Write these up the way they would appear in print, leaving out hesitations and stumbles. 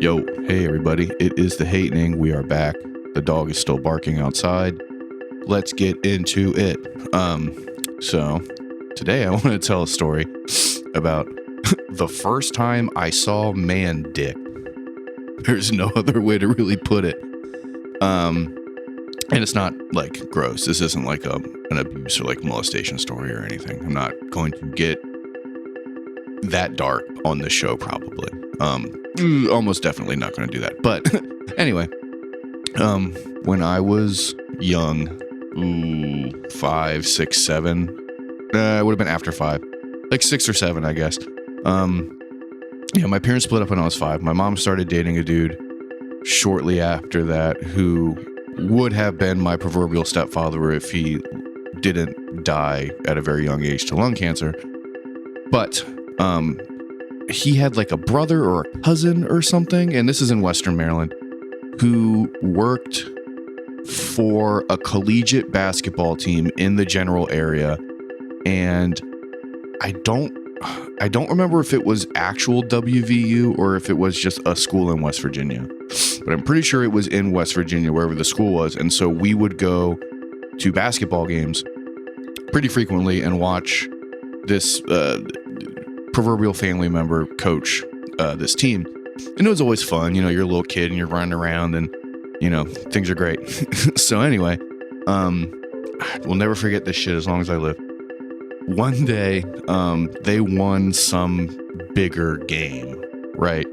Yo, hey everybody, it is the Hatening. We are back. The dog is still barking outside. Let's get into it. So today I want to tell a story about the first time I saw man dick. There's no other way to really put it. And it's not like gross. This isn't like an abuse or like molestation story or anything. I'm not going to get that dark on this show probably. Almost definitely not going to do that. But anyway, when I was young, 5, 6, 7, it would have been after 5, like 6 or 7, I guess. My parents split up when I was 5. My mom started dating a dude shortly after that who would have been my proverbial stepfather if he didn't die at a very young age to lung cancer. But he had like a brother or a cousin or something, and this is in Western Maryland, who worked for a collegiate basketball team in the general area. And I don't remember if it was actual WVU or if it was just a school in West Virginia, but I'm pretty sure it was in West Virginia, wherever the school was. And so we would go to basketball games pretty frequently and watch this proverbial family member coach this team. And it was always fun. You know, you're a little kid and you're running around and, you know, things are great. So anyway, we'll never forget this shit as long as I live. One day, they won some bigger game, right?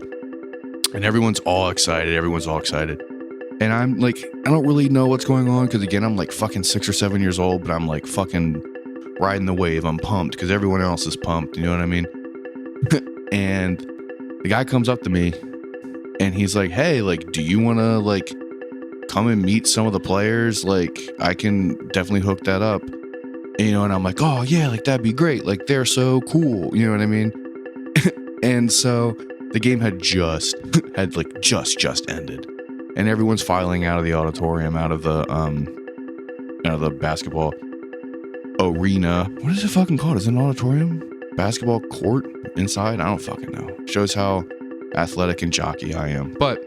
And everyone's all excited. And I'm like, I don't really know what's going on because, again, I'm like fucking 6 or 7 years old, but I'm like fucking riding the wave. I'm pumped because everyone else is pumped. You know what I mean? And the guy comes up to me and he's like, hey, like, do you want to like come and meet some of the players? Like, I can definitely hook that up. You know, and I'm like, oh yeah, like that'd be great. Like they're so cool. You know what I mean? And so the game had just ended, and everyone's filing out of the auditorium, out of the basketball arena. What is it fucking called? Is it an auditorium? Basketball court inside? I don't fucking know. Shows how athletic and jockey I am. But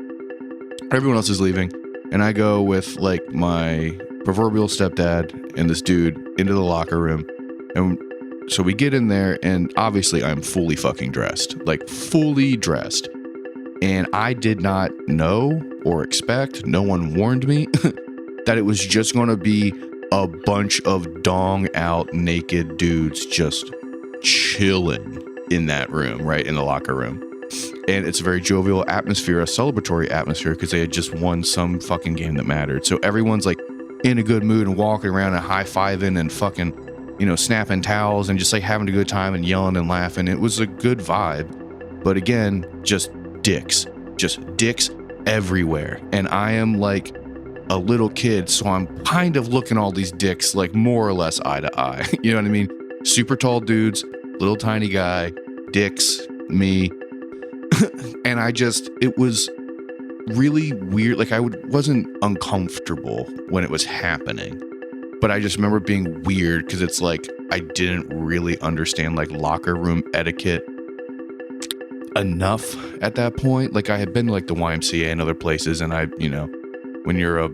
everyone else is leaving, and I go with like my proverbial stepdad and this dude into the locker room. And so we get in there, and obviously I'm fully fucking dressed, like fully dressed. And I did not know or expect, no one warned me that it was just going to be a bunch of dong out naked dudes just chilling in that room, right in the locker room. And it's a very jovial atmosphere, a celebratory atmosphere, because they had just won some fucking game that mattered. So everyone's like in a good mood and walking around and high-fiving and fucking, you know, snapping towels and just like having a good time and yelling and laughing. It was a good vibe. But again, just dicks everywhere. And I am like a little kid, so I'm kind of looking all these dicks like more or less eye to eye. You know what I mean? Super tall dudes, little tiny guy, dicks, me. And it was really weird. Like I wasn't uncomfortable when it was happening, but I just remember being weird because it's like I didn't really understand like locker room etiquette enough at that point. Like I had been to like the YMCA and other places, and I, you know, when you're a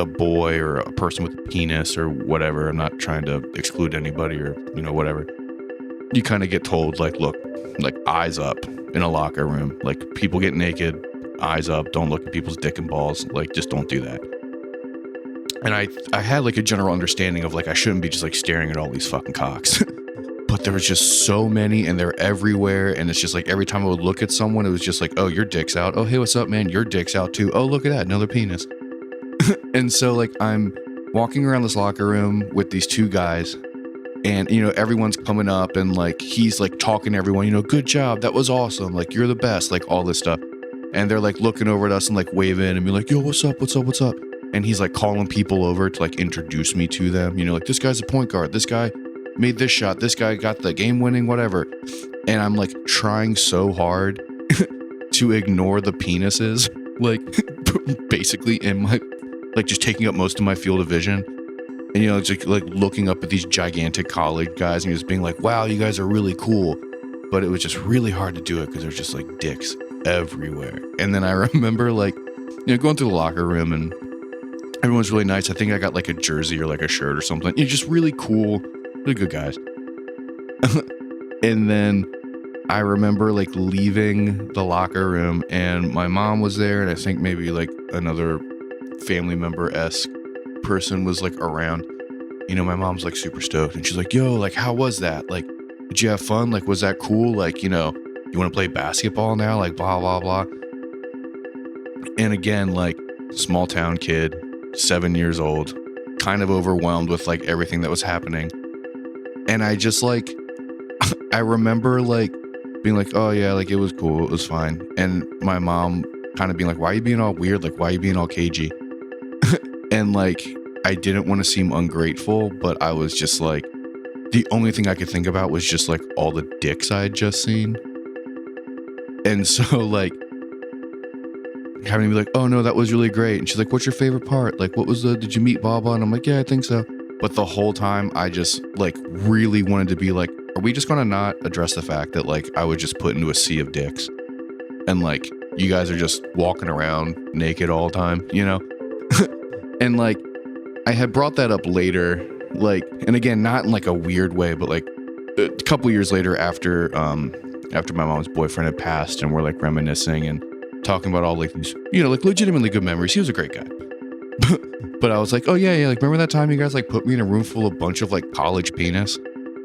boy or a person with a penis or whatever, I'm not trying to exclude anybody or, you know, whatever, you kind of get told like, look, like eyes up in a locker room, like people get naked, eyes up, don't look at people's dick and balls, like just don't do that. And I had like a general understanding of like I shouldn't be just like staring at all these fucking cocks. But there was just so many, and they're everywhere, and it's just like every time I would look at someone, it was just like, oh, your dick's out. Oh, hey, what's up, man? Your dick's out too. Oh, look at that, another penis. And so like I'm walking around this locker room with these two guys, and, you know, everyone's coming up and like he's like talking to everyone, you know, good job, that was awesome, like you're the best, like all this stuff. And they're like looking over at us and like waving and be like, yo, what's up? And he's like calling people over to like introduce me to them, you know, like this guy's a point guard, this guy made this shot, this guy got the game winning whatever. And I'm like trying so hard to ignore the penises, like basically in my, like just taking up most of my field of vision. And, you know, just like looking up at these gigantic college guys and just being like, wow, you guys are really cool. But it was just really hard to do it because they're just like dicks everywhere. And then I remember like, going through the locker room and everyone's really nice. I think I got like a jersey or like a shirt or something. Just really cool, really good guys. And then I remember like leaving the locker room and my mom was there, and I think maybe like another family member-esque person was like around. My mom's like super stoked and she's like, yo, like, how was that? Like, did you have fun? Like, was that cool? Like, you want to play basketball now? Like, blah, blah, blah. And again, like, small town kid, 7 years old, kind of overwhelmed with like everything that was happening. And I just like, I remember like being like, oh yeah, like it was cool. It was fine. And my mom kind of being like, why are you being all weird? Like, why are you being all cagey? And like, I didn't want to seem ungrateful, but I was just like, the only thing I could think about was just like all the dicks I had just seen. And so like having to be like, oh no, that was really great. And she's like, what's your favorite part? Like, did you meet Baba? And I'm like, yeah, I think so. But the whole time I just like really wanted to be like, are we just going to not address the fact that like I was just put into a sea of dicks and like you guys are just walking around naked all the time, And like, I had brought that up later, like, and again, not in like a weird way, but like a couple years later after my mom's boyfriend had passed, and we're like reminiscing and talking about all like these, like legitimately good memories. He was a great guy. But I was like, oh yeah, like remember that time you guys like put me in a room full of a bunch of like college penis?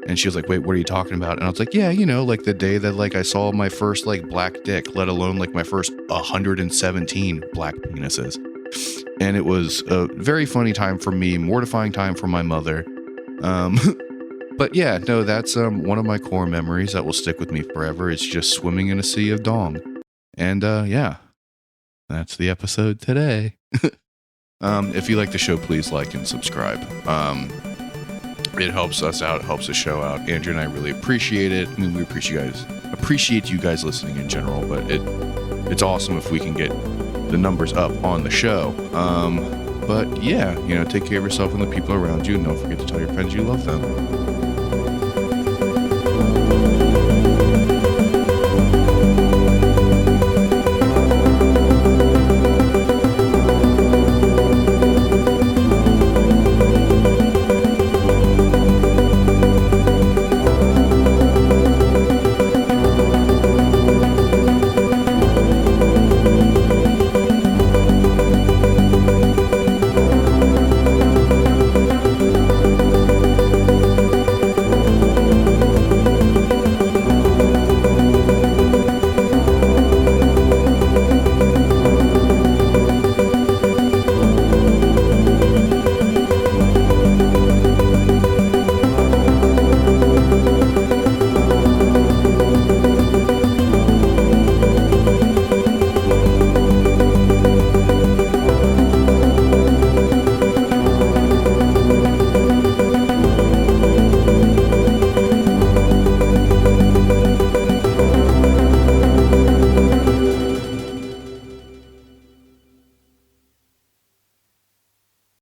And she was like, wait, what are you talking about? And I was like, yeah, like the day that like I saw my first like black dick, let alone like my first 117 black penises. And it was a very funny time for me, mortifying time for my mother. But yeah, no, that's one of my core memories that will stick with me forever. It's just swimming in a sea of dong. And yeah, that's the episode today. If you like the show, please like and subscribe. It helps us out. It helps the show out. Andrew and I really appreciate it. I mean, we appreciate you guys listening in general, but it's awesome if we can get the numbers up on the show. But yeah, take care of yourself and the people around you, and don't forget to tell your friends you love them.